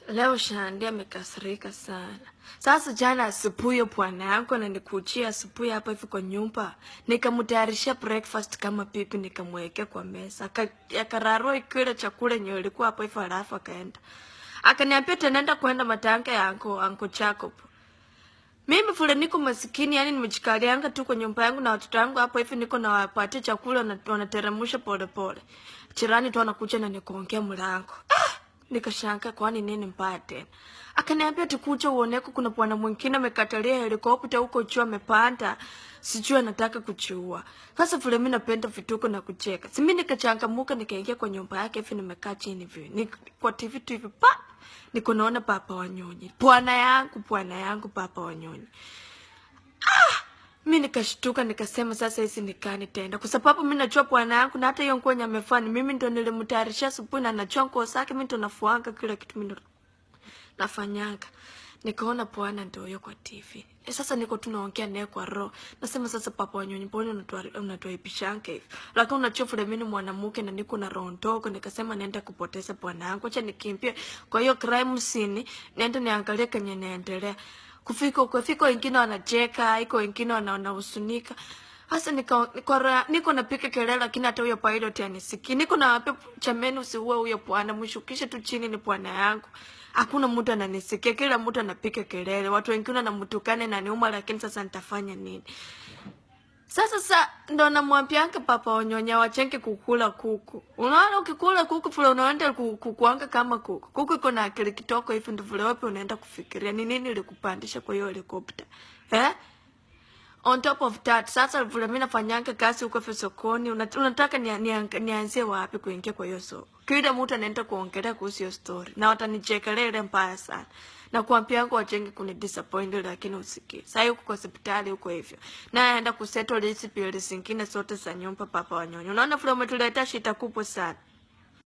Leo Shandi amekasirika sana. Sasa jana asubuhi bwana yangu ananikujia asubuhi hapa hivi kwa nyumba. Nikamtayarishia breakfast kama pipi nikamwekea kwa meza. Akararua kile chakula yenye ilikuwa hapo hivi alafu akaenda. Akaniambia tunaenda kwenda matanga ya Uncle Jacob. Mimi vile niko masikini yani nimejikalianga tu kwa nyumba yangu na watoto wangu hapo hivi niko na wapatia chakula na wanateremsha pole pole. Jirani tu anakuja na nikaongea mlango. Nikashangaa kwani nini mbaya tena. Akaniambia tukuja uoneko kuna bwana mwingine amekatalia helikopta huko juu amepanda. Sijui anataka kuchua. Sasa vile mimi napenda vituko na kucheka. Si mimi nikachangamuka nikaingia kwa nyumba yake hivi nimekaa chini hivi. Kwa TV tu hivi pa. Niko naona Papa Wanyonyi. Bwana yangu Papa Wanyonyi. Mimi nikashtuka nikasema sasa hizi nikani tenda kwa sababu mimi najua bwana yangu na hata hiyo nguo nyamefani mimi ndo nilimtayarisha asubuhi na najua nguo zake mimi ndo nafuanga kila kitu mimi ndo nafanyanga. Nikaona bwana ndio yuko kwa TV. Sasa niko tunaongea naye kwa roho. Nasema sasa Papa Wanyonyi mbona unatuaibishange hivi? Lakini unajua vile mimi mwanamke na niko na roho ndogo nikasema naenda kupoteza bwana yangu. Acha nikimbie kwa hiyo crime scene niende niangalie kenye naendelea. Kufika wengine wanacheka, iko wengine wanahusunika. Sasa niko napika kelele lakini hata huyo pilot anisikii. Niko na wapi chameni usiue huyo bwana, mshukishe tu chini ni bwana yangu. Hakuna mtu ananisikia, kila mtu anapika kelele. Watu wengine wanamtukana na niuma lakini sasa nitafanya nini? Sasa ndo namwambianga Papa Wanyonyi wachenge kukula kuku. Unaona ukikula kuku vile unaenda kukuanga kama kuku. Kuku iko na akili kitoko hivi ndio vile wapi unaenda kufikiria ni nini ilikupandisha kwa hiyo helicopter. On top of that, sasa vile mimi nafanyanga kazi huko sokoni, unataka nianzie wapi kuingia kwa hiyo soko? Kila mtu anaenda kuongelea kuhusu hiyo story na watanichekelea ile mbaya sana. Na kuambia yangu wachenge kuni disappoint lakini usikie. Sasa yuko kwa hospitali huko hivyo. Na aenda kusettle hizi bills zingine zote za nyumba Papa Wanyonyi. Unaona vile umetuleta shida kubwa sana.